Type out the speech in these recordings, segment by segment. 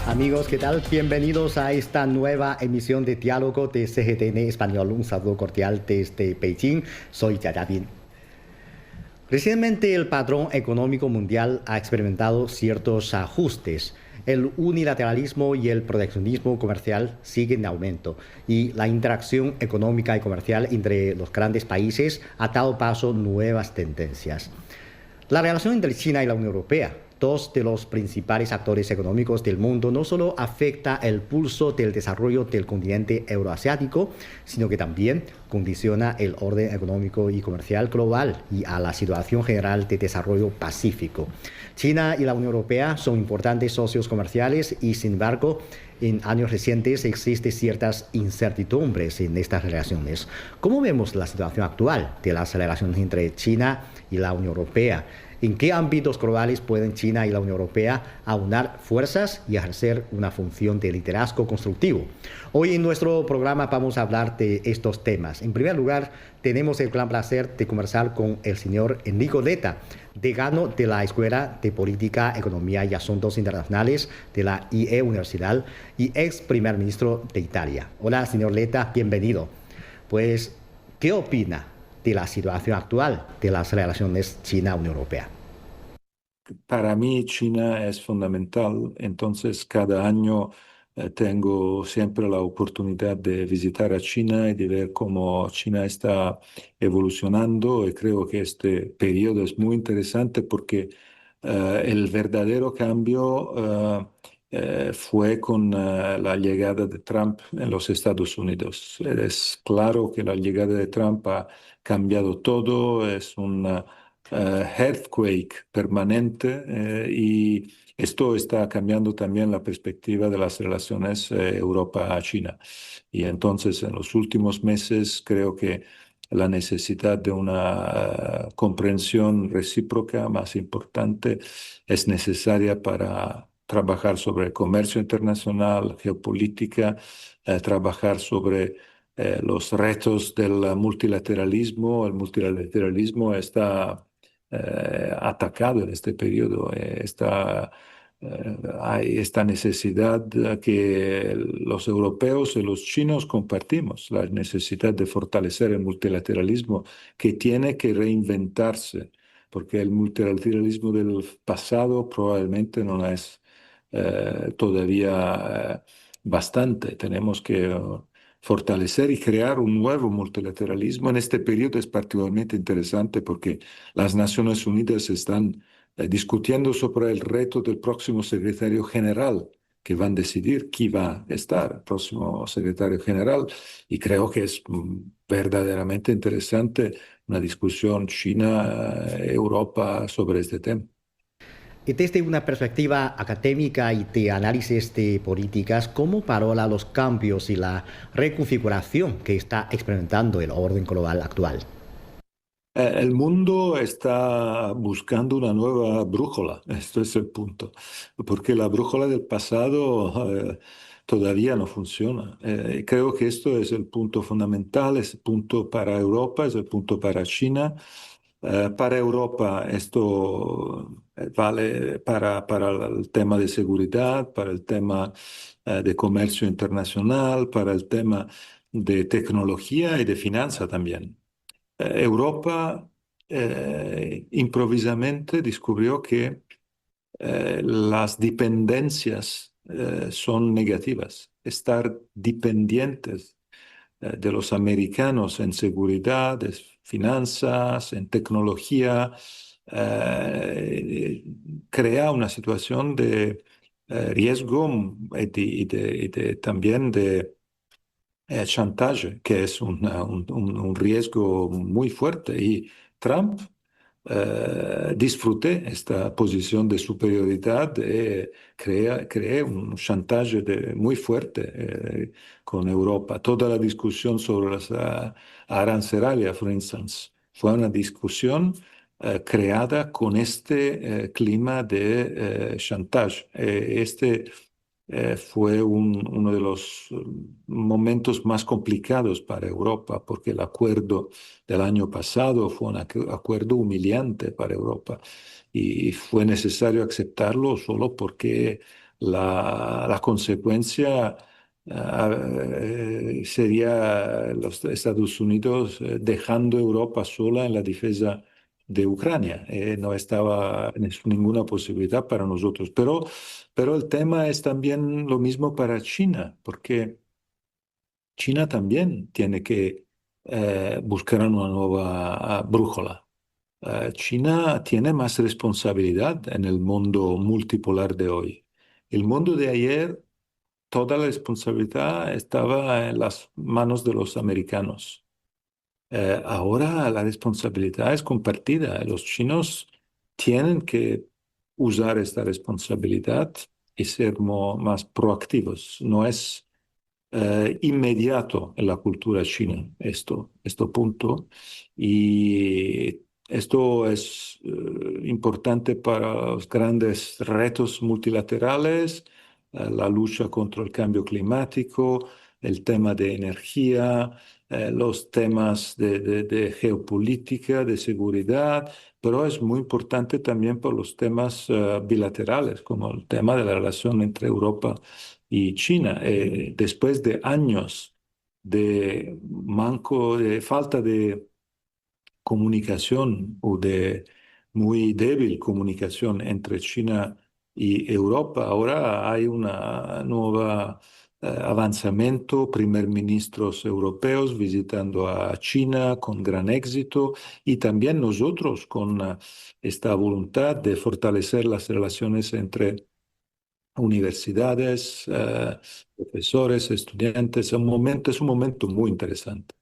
Amigos, ¿qué tal? Bienvenidos a esta nueva emisión de Diálogo de CGTN Español. Un saludo cordial desde Beijing. Soy Yaya Bin. Recientemente el patrón económico mundial ha experimentado ciertos ajustes. El unilateralismo y el proteccionismo comercial siguen en aumento y la interacción económica y comercial entre los grandes países ha dado paso a nuevas tendencias. La relación entre China y la Unión Europea, dos de los principales actores económicos del mundo, no solo afecta el pulso del desarrollo del continente euroasiático, sino que también condiciona el orden económico y comercial global y a la situación general de desarrollo pacífico. China y la Unión Europea son importantes socios comerciales y, sin embargo, en años recientes existen ciertas incertidumbres en estas relaciones. ¿Cómo vemos la situación actual de las relaciones entre China y la Unión Europea? ¿En qué ámbitos globales pueden China y la Unión Europea aunar fuerzas y ejercer una función de liderazgo constructivo? Hoy en nuestro programa vamos a hablar de estos temas. En primer lugar, tenemos el gran placer de conversar con el señor Enrico Letta, decano de la Escuela de Política, Economía y Asuntos Internacionales de la IE Universidad y ex primer ministro de Italia. Hola, señor Letta, bienvenido. Pues, ¿qué opina de la situación actual de las relaciones China-Unión Europea? Para mí China es fundamental, entonces cada año tengo siempre la oportunidad de visitar a China y de ver cómo China está evolucionando y creo que este periodo es muy interesante porque el verdadero cambio fue con la llegada de Trump en los Estados Unidos. Es claro que la llegada de Trump ha cambiado todo, es una earthquake permanente y esto está cambiando también la perspectiva de las relaciones Europa-China. Y entonces en los últimos meses creo que la necesidad de una comprensión recíproca más importante es necesaria para trabajar sobre el comercio internacional, geopolítica, trabajar sobre los retos del multilateralismo. El multilateralismo está atacado en este periodo. Hay esta necesidad que los europeos y los chinos compartimos, la necesidad de fortalecer el multilateralismo que tiene que reinventarse, porque el multilateralismo del pasado probablemente no es todavía bastante. Tenemos que fortalecer y crear un nuevo multilateralismo. En este periodo es particularmente interesante porque las Naciones Unidas están discutiendo sobre el reto del próximo secretario general, que van a decidir quién va a estar el próximo secretario general. Y creo que es verdaderamente interesante una discusión China-Europa sobre este tema. Y desde una perspectiva académica y de análisis de políticas, ¿cómo parola los cambios y la reconfiguración que está experimentando el orden global actual? El mundo está buscando una nueva brújula, esto es el punto, porque la brújula del pasado todavía no funciona. Creo que esto es el punto fundamental, es el punto para Europa, es el punto para China. Para Europa esto vale para el tema de seguridad, para el tema de comercio internacional, para el tema de tecnología y de finanza también. Europa improvisamente descubrió que las dependencias son negativas. Estar dependientes de los americanos en seguridad, en finanzas, en tecnología, eh, crea una situación de riesgo y también de chantaje, que es un riesgo muy fuerte. Y Trump disfruté esta posición de superioridad y creé un chantaje muy fuerte con Europa. Toda la discusión sobre las arancelarias, por ejemplo, fue una discusión creada con este clima de chantaje. Fue uno de los momentos más complicados para Europa, porque el acuerdo del año pasado fue un acuerdo humillante para Europa y fue necesario aceptarlo solo porque la consecuencia sería los Estados Unidos dejando Europa sola en la defensa de Ucrania. No estaba ninguna posibilidad para nosotros. Pero el tema es también lo mismo para China, porque China también tiene que buscar una nueva brújula. China tiene más responsabilidad en el mundo multipolar de hoy. El mundo de ayer, toda la responsabilidad estaba en las manos de los americanos. Ahora la responsabilidad es compartida. Los chinos tienen que usar esta responsabilidad y ser más proactivos. No es inmediato en la cultura china, esto punto. Y esto es importante para los grandes retos multilaterales, la lucha contra el cambio climático, el tema de energía, los temas de geopolítica, de seguridad, pero es muy importante también por los temas bilaterales, como el tema de la relación entre Europa y China. Después de años de falta de comunicación o de muy débil comunicación entre China y Europa, ahora hay una nueva avanzamiento, primer ministros europeos visitando a China con gran éxito y también nosotros con esta voluntad de fortalecer las relaciones entre universidades, profesores, estudiantes. Es un momento muy interesante.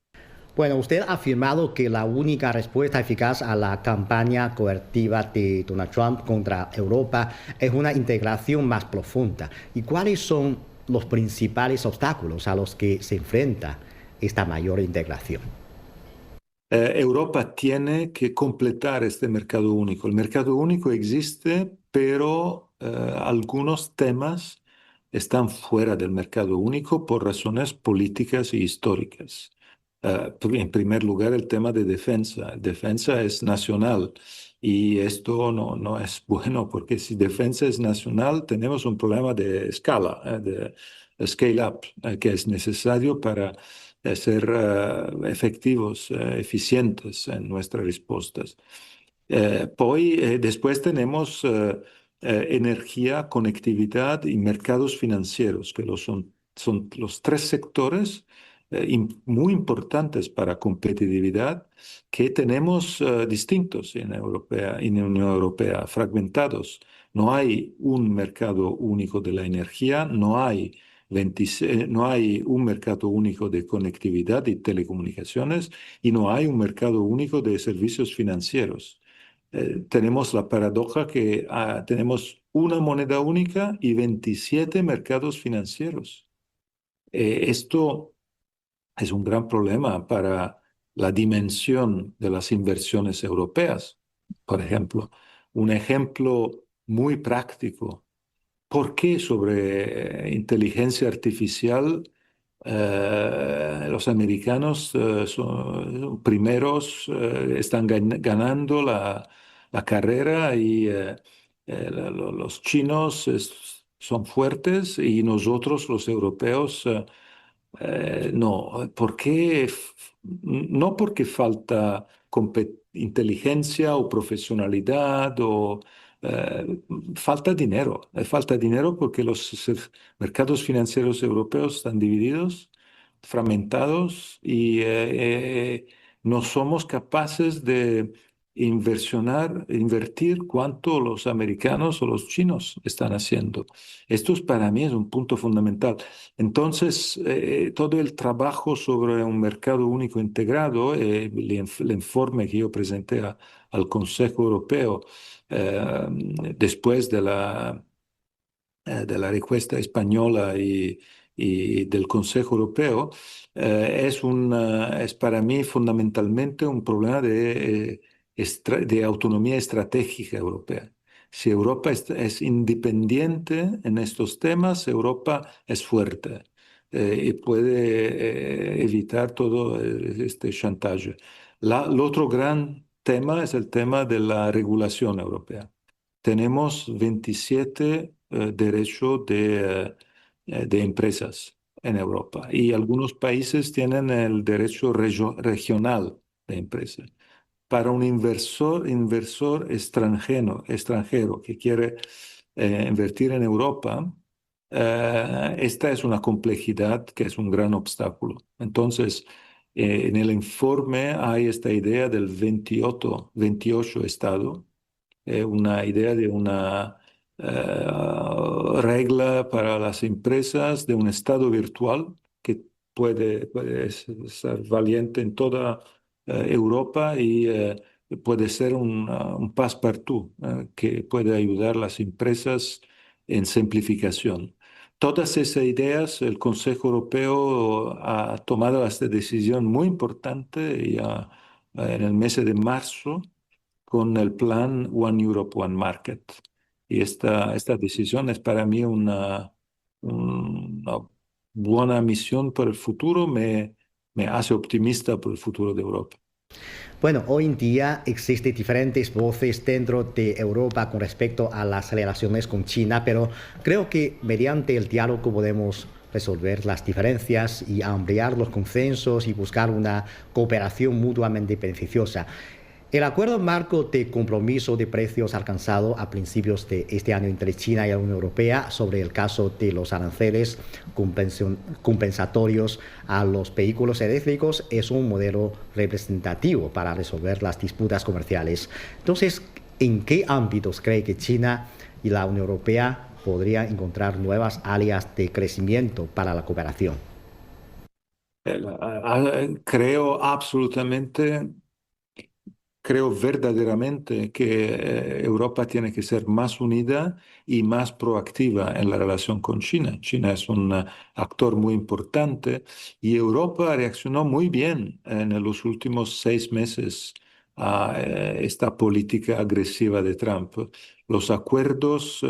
Bueno, usted ha afirmado que la única respuesta eficaz a la campaña coerciva de Donald Trump contra Europa es una integración más profunda. ¿Y cuáles son los principales obstáculos a los que se enfrenta esta mayor integración? Europa tiene que completar este mercado único. El mercado único existe, pero algunos temas están fuera del mercado único por razones políticas y históricas. En primer lugar, el tema de defensa. Defensa es nacional y esto no es bueno porque si defensa es nacional, tenemos un problema de escala, de scale up, que es necesario para ser efectivos, eficientes en nuestras respuestas. Después tenemos energía, conectividad y mercados financieros, que son los tres sectores muy importantes para competitividad que tenemos distintos en la Unión Europea, fragmentados. No hay un mercado único de la energía, no hay un mercado único de conectividad y telecomunicaciones y no hay un mercado único de servicios financieros. Tenemos la paradoja que tenemos una moneda única y 27 mercados financieros. Esto es un gran problema para la dimensión de las inversiones europeas. Por ejemplo, un ejemplo muy práctico. ¿Por qué sobre inteligencia artificial los americanos son primeros, están ganando la carrera y los chinos son fuertes y nosotros los europeos no? ¿Por qué? No porque falta inteligencia o profesionalidad o eh, falta dinero. Falta dinero porque los mercados financieros europeos están divididos, fragmentados y no somos capaces de invertir cuanto los americanos o los chinos están haciendo. Para mí es un punto fundamental. Entonces, todo el trabajo sobre un mercado único integrado, el informe que yo presenté al Consejo Europeo eh, después de la respuesta española y del Consejo Europeo, es para mí fundamentalmente un problema de autonomía estratégica europea. Si Europa es independiente en estos temas, Europa es fuerte y puede evitar todo este chantaje. El otro gran tema es el tema de la regulación europea. Tenemos 27 derecho de empresas en Europa y algunos países tienen el derecho regional de empresas. Para un inversor extranjero que quiere invertir en Europa, esta es una complejidad que es un gran obstáculo. Entonces, en el informe hay esta idea del 28 estado, una idea de una regla para las empresas de un estado virtual que puede ser valiente en toda Europa y puede ser un passepartout que puede ayudar a las empresas en simplificación. Todas esas ideas, el Consejo Europeo ha tomado esta decisión muy importante ya en el mes de marzo con el plan One Europe, One Market. Y esta decisión es para mí una buena misión para el futuro, me hace optimista por el futuro de Europa. Bueno, hoy en día existen diferentes voces dentro de Europa con respecto a las relaciones con China, pero creo que mediante el diálogo podemos resolver las diferencias y ampliar los consensos y buscar una cooperación mutuamente beneficiosa. El acuerdo marco de compromiso de precios alcanzado a principios de este año entre China y la Unión Europea sobre el caso de los aranceles compensatorios a los vehículos eléctricos es un modelo representativo para resolver las disputas comerciales. Entonces, ¿en qué ámbitos cree que China y la Unión Europea podrían encontrar nuevas áreas de crecimiento para la cooperación? Creo absolutamente. Creo verdaderamente que Europa tiene que ser más unida y más proactiva en la relación con China. China es un actor muy importante y Europa reaccionó muy bien en los últimos 6 meses a esta política agresiva de Trump. Los acuerdos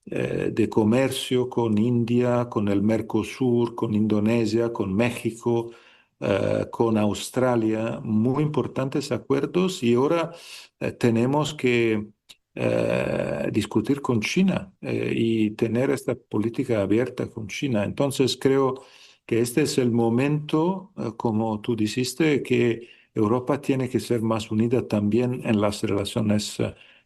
de comercio con India, con el Mercosur, con Indonesia, con México, con Australia, muy importantes acuerdos y ahora tenemos que discutir con China y tener esta política abierta con China. Entonces creo que este es el momento, como tú dijiste, que Europa tiene que ser más unida también en las relaciones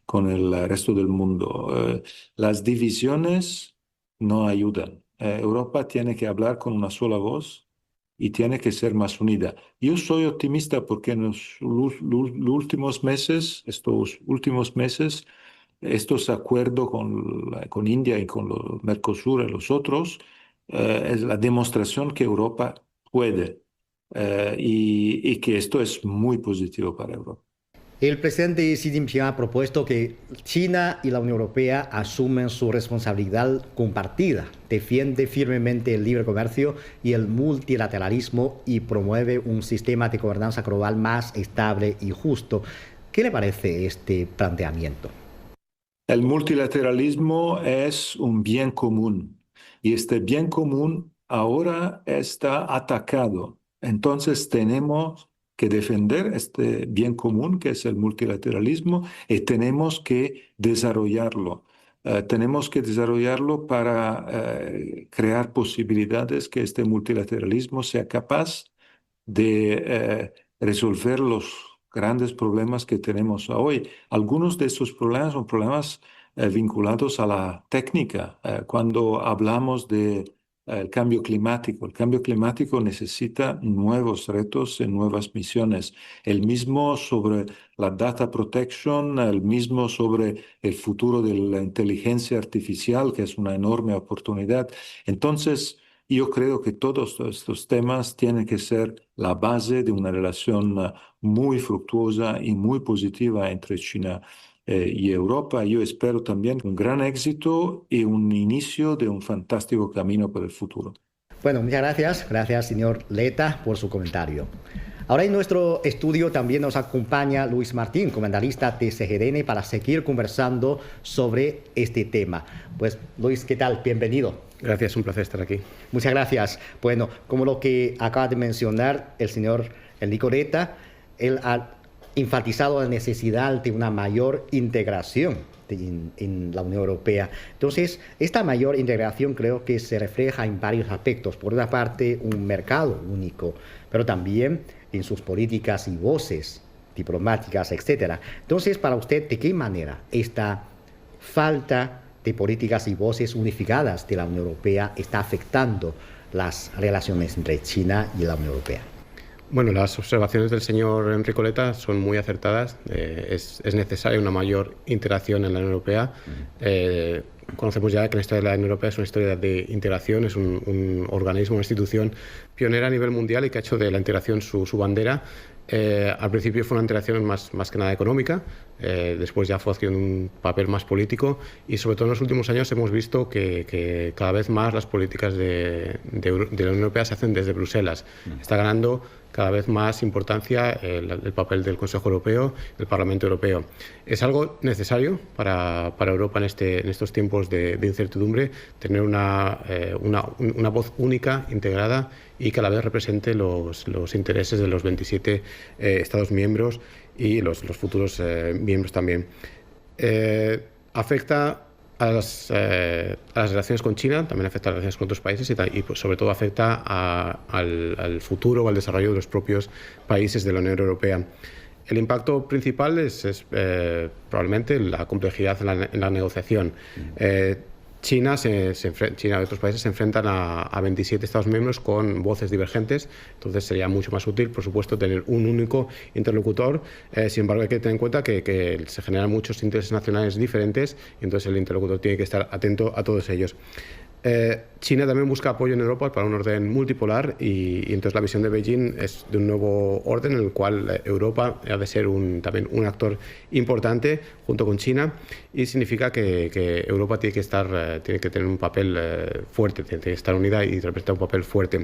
con el resto del mundo. Las divisiones no ayudan. Europa tiene que hablar con una sola voz y tiene que ser más unida. Yo soy optimista porque en los estos últimos meses, estos acuerdos con India y con los Mercosur y los otros, es la demostración que Europa puede y que esto es muy positivo para Europa. El presidente Xi Jinping ha propuesto que China y la Unión Europea asumen su responsabilidad compartida, defiende firmemente el libre comercio y el multilateralismo y promueve un sistema de gobernanza global más estable y justo. ¿Qué le parece este planteamiento? El multilateralismo es un bien común y este bien común ahora está atacado. Entonces tenemos que defender este bien común que es el multilateralismo y tenemos que desarrollarlo. Tenemos que desarrollarlo para crear posibilidades que este multilateralismo sea capaz de resolver los grandes problemas que tenemos hoy. Algunos de estos problemas son problemas vinculados a la técnica. Cuando hablamos de el cambio climático necesita nuevos retos y nuevas misiones. El mismo sobre la data protection, el mismo sobre el futuro de la inteligencia artificial, que es una enorme oportunidad. Entonces, yo creo que todos estos temas tienen que ser la base de una relación muy fructuosa y muy positiva entre China y Europa. Yo espero también un gran éxito y un inicio de un fantástico camino para el futuro. Bueno, muchas gracias. Gracias, señor Leta, por su comentario. Ahora en nuestro estudio también nos acompaña Luis Martín, comentarista de CGDN, para seguir conversando sobre este tema. Pues, Luis, ¿qué tal? Bienvenido. Gracias, un placer estar aquí. Muchas gracias. Bueno, como lo que acaba de mencionar el señor Enrique Leta, él ha enfatizado la necesidad de una mayor integración en la Unión Europea. Entonces, esta mayor integración creo que se refleja en varios aspectos. Por una parte, un mercado único, pero también en sus políticas y voces diplomáticas, etcétera. Entonces, para usted, ¿de qué manera esta falta de políticas y voces unificadas de la Unión Europea está afectando las relaciones entre China y la Unión Europea? Bueno, las observaciones del señor Enrico Letta son muy acertadas. Es necesaria una mayor integración en la Unión Europea. Conocemos ya que la historia de la Unión Europea es una historia de integración, es un organismo, una institución pionera a nivel mundial y que ha hecho de la integración su bandera. Al principio fue una integración más que nada económica, después ya fue haciendo un papel más político y sobre todo en los últimos años hemos visto que cada vez más las políticas de la Unión Europea se hacen desde Bruselas. Está ganando cada vez más importancia el papel del Consejo Europeo, del Parlamento Europeo. Es algo necesario para Europa en estos tiempos de incertidumbre, tener una voz única, integrada y que a la vez represente los intereses de los 27 Estados miembros y los futuros miembros también. Afecta a las relaciones con China, también afecta a las relaciones con otros países y pues, sobre todo afecta al futuro o al desarrollo de los propios países de la Unión Europea. El impacto principal es probablemente la complejidad en la negociación. China y otros países se enfrentan a 27 Estados miembros con voces divergentes, entonces sería mucho más útil, por supuesto, tener un único interlocutor. Sin embargo, hay que tener en cuenta que se generan muchos intereses nacionales diferentes y entonces el interlocutor tiene que estar atento a todos ellos. China también busca apoyo en Europa para un orden multipolar y entonces la visión de Beijing es de un nuevo orden en el cual Europa ha de ser también un actor importante junto con China y significa que Europa tiene que tener un papel fuerte, tiene que estar unida y representar un papel fuerte.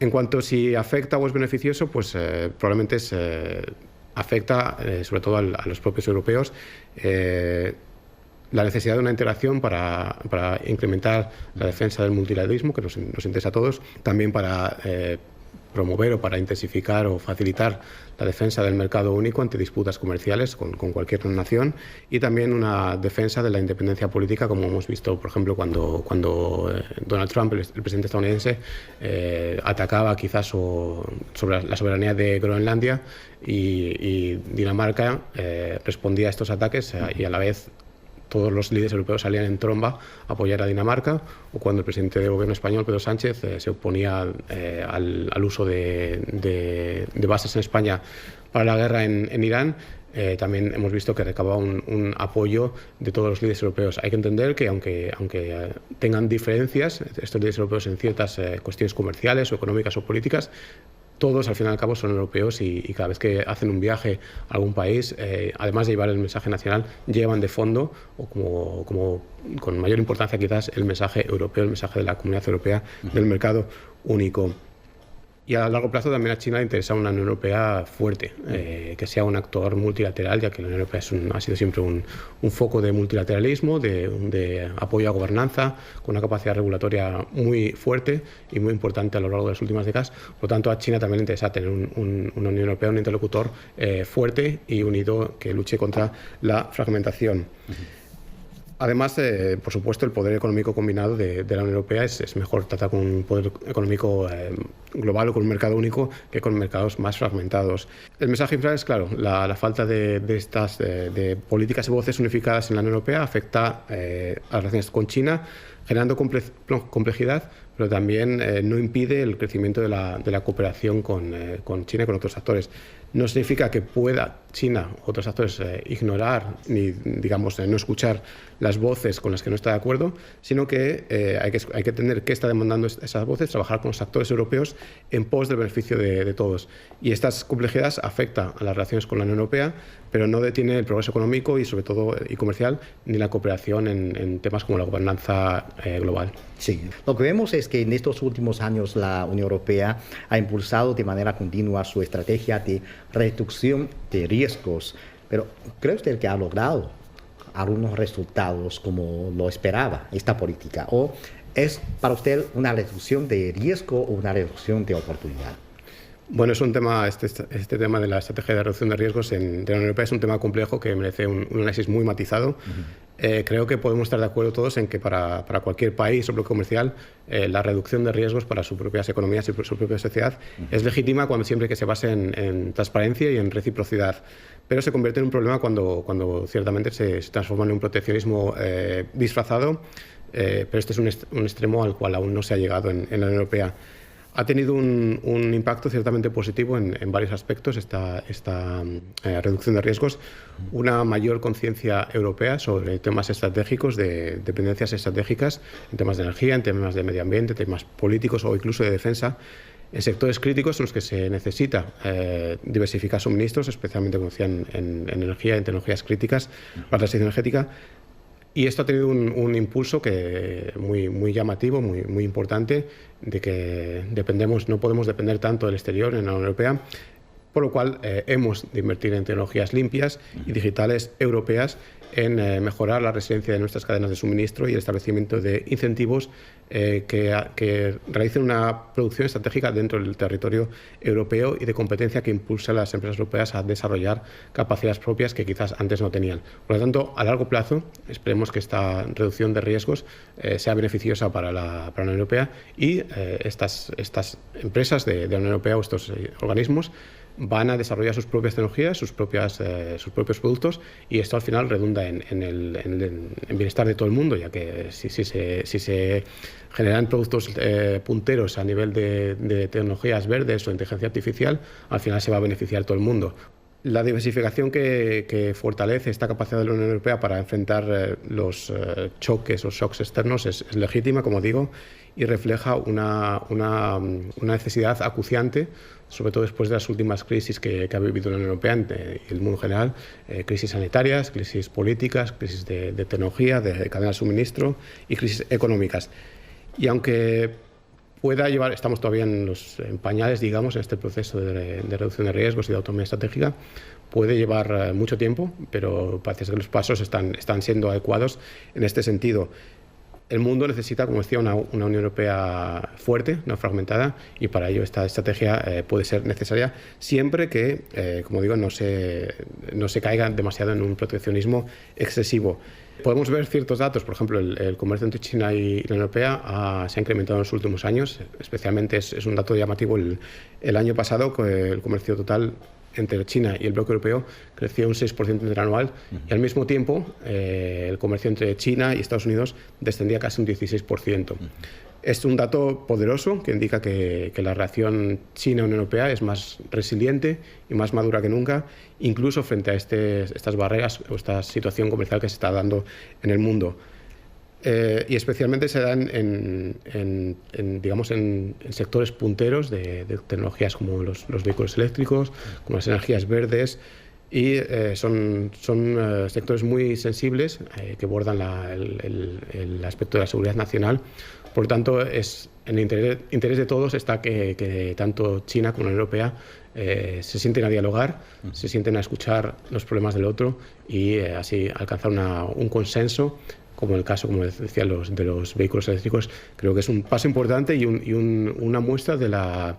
En cuanto a si afecta o es beneficioso, pues probablemente afecta sobre todo a los propios europeos. La necesidad de una integración para incrementar la defensa del multilateralismo, que nos interesa a todos, también para promover o para intensificar o facilitar la defensa del mercado único ante disputas comerciales con cualquier nación y también una defensa de la independencia política, como hemos visto, por ejemplo, cuando Donald Trump, el presidente estadounidense, atacaba quizás sobre la soberanía de Groenlandia y Dinamarca respondía a estos ataques y a la vez todos los líderes europeos salían en tromba a apoyar a Dinamarca, o cuando el presidente del gobierno español, Pedro Sánchez, se oponía al uso de bases en España para la guerra en Irán. También hemos visto que recababa un apoyo de todos los líderes europeos. Hay que entender que aunque tengan diferencias estos líderes europeos en ciertas cuestiones comerciales o económicas o políticas, todos al fin y al cabo son europeos y cada vez que hacen un viaje a algún país, además de llevar el mensaje nacional, llevan de fondo o como con mayor importancia quizás el mensaje europeo, el mensaje de la Comunidad Europea, del mercado único. Y a largo plazo también a China le interesa una Unión Europea fuerte, que sea un actor multilateral, ya que la Unión Europea ha sido siempre un foco de multilateralismo, de apoyo a gobernanza, con una capacidad regulatoria muy fuerte y muy importante a lo largo de las últimas décadas. Por lo tanto, a China también le interesa tener una Unión Europea, un interlocutor fuerte y unido que luche contra la fragmentación. Además, por supuesto, el poder económico combinado de la Unión Europea es mejor tratar con un poder económico global o con un mercado único que con mercados más fragmentados. El mensaje principal es claro, la falta de políticas y voces unificadas en la Unión Europea afecta a las relaciones con China, generando complejidad, pero también no impide el crecimiento de la cooperación con China y con otros actores. No significa que pueda China o otros actores ignorar ni, digamos, no escuchar las voces con las que no está de acuerdo, sino que hay que entender qué está demandando esas voces, trabajar con los actores europeos en pos del beneficio de todos. Y estas complejidades afectan a las relaciones con la Unión Europea, pero no detiene el progreso económico y, sobre todo, y comercial, ni la cooperación en temas como la gobernanza global. Sí, lo que vemos es que en estos últimos años la Unión Europea ha impulsado de manera continua su estrategia de reducción de riesgos, pero ¿cree usted que ha logrado algunos resultados como lo esperaba esta política? ¿O es para usted una reducción de riesgo o una reducción de oportunidad? Bueno, es un tema, este tema de la estrategia de reducción de riesgos de la Unión Europea es un tema complejo que merece un análisis muy matizado. Creo que podemos estar de acuerdo todos en que para cualquier país o bloque comercial la reducción de riesgos para sus propias economías y su propia sociedad es legítima siempre que se base en transparencia y en reciprocidad. Pero se convierte en un problema cuando ciertamente se transforma en un proteccionismo disfrazado, pero este es un extremo al cual aún no se ha llegado en la Unión Europea. Ha tenido un impacto ciertamente positivo en varios aspectos esta reducción de riesgos, una mayor conciencia europea sobre temas estratégicos, de dependencias estratégicas, en temas de energía, en temas de medio ambiente, temas políticos o incluso de defensa, en sectores críticos en los que se necesita diversificar suministros, especialmente como decía en energía, en tecnologías críticas para la transición energética. Y esto ha tenido un impulso muy llamativo, muy importante, de que no podemos depender tanto del exterior en la Unión Europea, por lo cual hemos de invertir en tecnologías limpias y digitales europeas, en mejorar la resiliencia de nuestras cadenas de suministro y el establecimiento de incentivos que realicen una producción estratégica dentro del territorio europeo y de competencia que impulse a las empresas europeas a desarrollar capacidades propias que quizás antes no tenían. Por lo tanto, a largo plazo, esperemos que esta reducción de riesgos sea beneficiosa para la Unión Europea y estas empresas de la Unión Europea o estos organismos van a desarrollar sus propias tecnologías, sus propios productos, y esto al final redunda en bienestar de todo el mundo, ya que si se generan productos punteros a nivel de tecnologías verdes o inteligencia artificial, al final se va a beneficiar todo el mundo. La diversificación que fortalece esta capacidad de la Unión Europea para enfrentar los choques o shocks externos es legítima, como digo, y refleja una necesidad acuciante, sobre todo después de las últimas crisis que ha vivido la Unión Europea y el mundo en general, crisis sanitarias, crisis políticas, crisis de tecnología, de cadena de suministro y crisis económicas. Y aunque estamos todavía en pañales, digamos, en este proceso de reducción de riesgos y de autonomía estratégica, puede llevar mucho tiempo, pero parece que los pasos están siendo adecuados en este sentido. El mundo necesita, como decía, una Unión Europea fuerte, no fragmentada, y para ello esta estrategia puede ser necesaria siempre que, como digo, no se caiga demasiado en un proteccionismo excesivo. Podemos ver ciertos datos, por ejemplo, el comercio entre China y la Unión Europea se ha incrementado en los últimos años, especialmente es un dato llamativo el año pasado, el comercio total entre China y el bloque europeo creció un 6% interanual y al mismo tiempo el comercio entre China y Estados Unidos descendía casi un 16%. Es un dato poderoso que indica que la relación China-Unión Europea es más resiliente y más madura que nunca, incluso frente a estas barreras o esta situación comercial que se está dando en el mundo. Y especialmente se dan en sectores punteros de tecnologías como los vehículos eléctricos, como las energías verdes, y son sectores muy sensibles que abordan el aspecto de la seguridad nacional. Por lo tanto, es en el interés de todos está que tanto China como la Unión Europea se sienten a dialogar, se sienten a escuchar los problemas del otro y así alcanzar un consenso, como el caso, como decía, de los vehículos eléctricos. Creo que es un paso importante y una muestra de la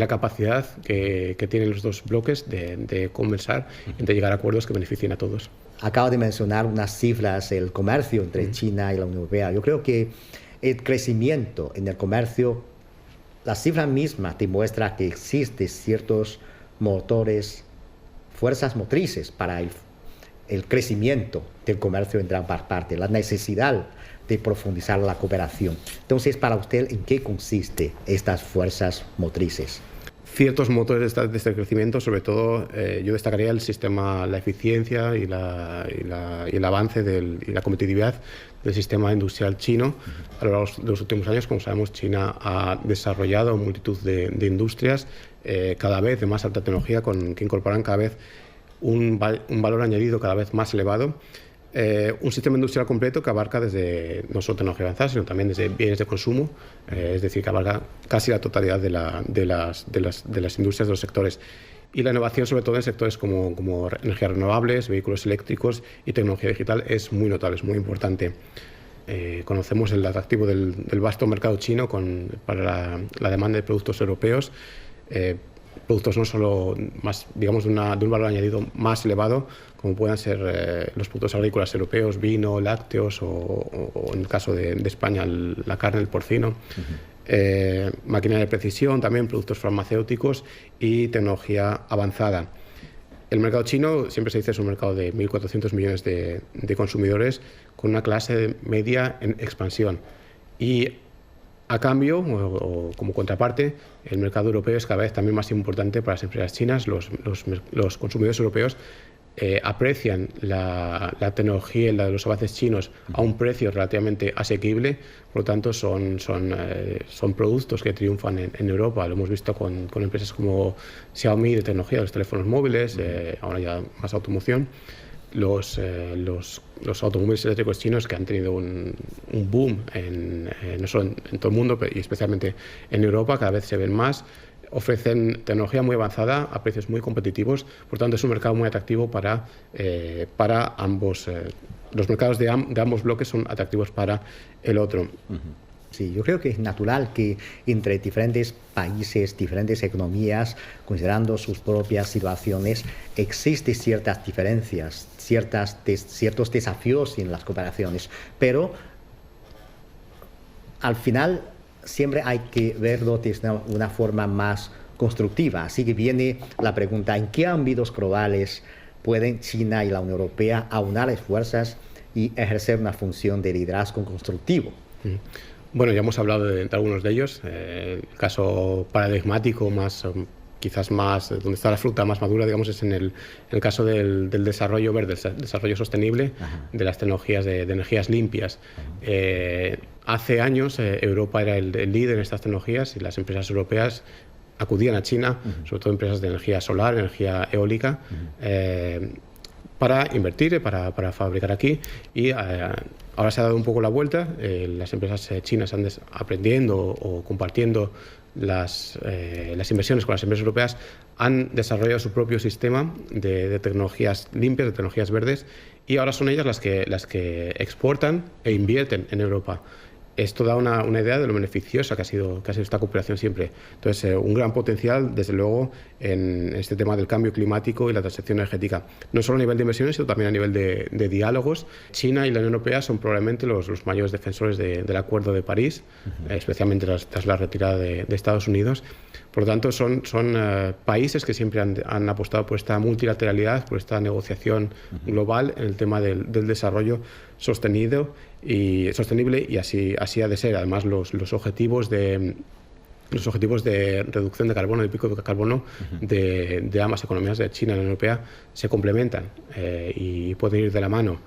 capacidad que tienen los dos bloques de conversar y de llegar a acuerdos que beneficien a todos. Acabo de mencionar unas cifras, el comercio entre China y la Unión Europea. Yo creo que el crecimiento en el comercio, la cifra misma demuestra que existen ciertos motores, fuerzas motrices para el crecimiento del comercio entre ambas partes, la necesidad de profundizar la cooperación. Entonces, para usted, ¿en qué consiste estas fuerzas motrices? Ciertos motores de este crecimiento, sobre todo yo destacaría la eficiencia y el avance y la competitividad del sistema industrial chino. A lo largo de los últimos años, como sabemos, China ha desarrollado multitud de industrias cada vez de más alta tecnología que incorporan cada vez un valor añadido cada vez más elevado, un sistema industrial completo que abarca desde no solo tecnología avanzada, sino también desde bienes de consumo, es decir, que abarca casi la totalidad de las industrias de los sectores. Y la innovación, sobre todo en sectores como energías renovables, vehículos eléctricos y tecnología digital, es muy notable, es muy importante. Conocemos el atractivo del vasto mercado chino para la demanda de productos europeos. productos no solo más, digamos, de un valor añadido más elevado, como puedan ser los productos agrícolas europeos, vino, lácteos o en el caso de España, la carne, el porcino. Maquinaria de precisión, también productos farmacéuticos y tecnología avanzada. El mercado chino, siempre se dice, es un mercado de 1.400 millones de consumidores con una clase media en expansión. Y a cambio, o como contraparte, el mercado europeo es cada vez también más importante para las empresas chinas. Los consumidores europeos aprecian la tecnología y los avances chinos a un precio relativamente asequible. Por lo tanto, son productos que triunfan en Europa. Lo hemos visto con empresas como Xiaomi de tecnología, los teléfonos móviles, ahora ya más automoción. Los automóviles eléctricos chinos, que han tenido un boom no solo en todo el mundo, pero y especialmente en Europa, cada vez se ven más. Ofrecen tecnología muy avanzada a precios muy competitivos, por tanto es un mercado muy atractivo para ambos. Los mercados de ambos bloques son atractivos para el otro. Sí, yo creo que es natural que entre diferentes países, diferentes economías, considerando sus propias situaciones, existen ciertas diferencias, ciertos desafíos en las cooperaciones, pero al final siempre hay que verlo de una forma más constructiva. Así que viene la pregunta, ¿en qué ámbitos globales pueden China y la Unión Europea aunar esfuerzos y ejercer una función de liderazgo constructivo? Bueno, ya hemos hablado de algunos de ellos. El caso paradigmático, quizás más, donde está la fruta más madura, digamos, es en el caso del desarrollo verde, el desarrollo sostenible, de las tecnologías de energías limpias. Hace años Europa era el líder en estas tecnologías y las empresas europeas acudían a China, sobre todo empresas de energía solar, energía eólica, para invertir, para fabricar aquí. Y ahora se ha dado un poco la vuelta. Las empresas chinas han aprendiendo o compartiendo las inversiones con las empresas europeas, han desarrollado su propio sistema de tecnologías limpias, de tecnologías verdes, y ahora son ellas las que exportan e invierten en Europa. Esto da una idea de lo beneficiosa que ha sido esta cooperación siempre. Entonces, un gran potencial, desde luego, en este tema del cambio climático y la transición energética. No solo a nivel de inversiones, sino también a nivel de diálogos. China y la Unión Europea son probablemente los mayores defensores del Acuerdo de París, especialmente tras la retirada de Estados Unidos. Por lo tanto, son países que siempre han apostado por esta multilateralidad, por esta negociación global en el tema del desarrollo sostenible, y así ha de ser. Además, los objetivos de reducción de carbono, de pico de carbono de ambas economías, de China y la Unión Europea, se complementan y pueden ir de la mano.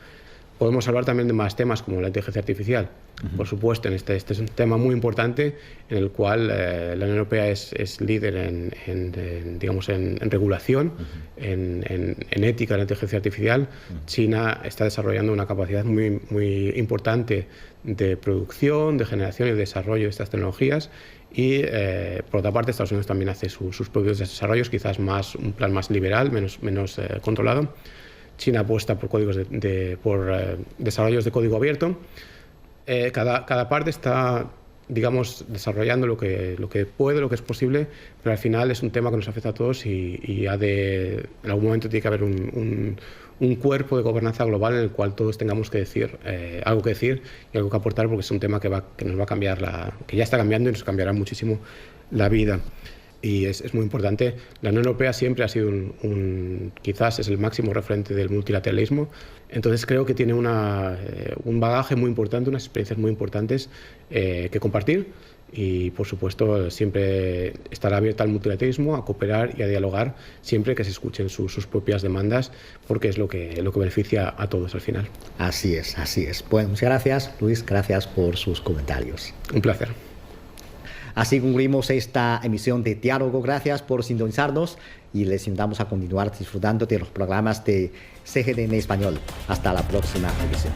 Podemos hablar también de más temas como la inteligencia artificial. Por supuesto, este es un tema muy importante en el cual la Unión Europea es líder en regulación, en ética de la inteligencia artificial. China está desarrollando una capacidad muy, muy importante de producción, de generación y de desarrollo de estas tecnologías. Y, por otra parte, Estados Unidos también hace sus propios desarrollos, quizás un plan más liberal, menos controlado. China apuesta por desarrollos de código abierto. Cada parte está, digamos, desarrollando lo que puede, lo que es posible, pero al final es un tema que nos afecta a todos y en algún momento tiene que haber un cuerpo de gobernanza global en el cual todos tengamos que decir algo que decir y algo que aportar, porque es un tema que nos va a cambiar, que ya está cambiando y nos cambiará muchísimo la vida. Y es muy importante. La Unión Europea siempre ha sido quizás es el máximo referente del multilateralismo. Entonces creo que tiene un bagaje muy importante, unas experiencias muy importantes que compartir. Y por supuesto siempre estará abierta al multilateralismo, a cooperar y a dialogar siempre que se escuchen sus propias demandas, porque es lo que beneficia a todos al final. Así es, así es. Bueno, muchas gracias, Luis. Gracias por sus comentarios. Un placer. Así concluimos esta emisión de Diálogo. Gracias por sintonizarnos y les invitamos a continuar disfrutando de los programas de CGTN Español. Hasta la próxima emisión.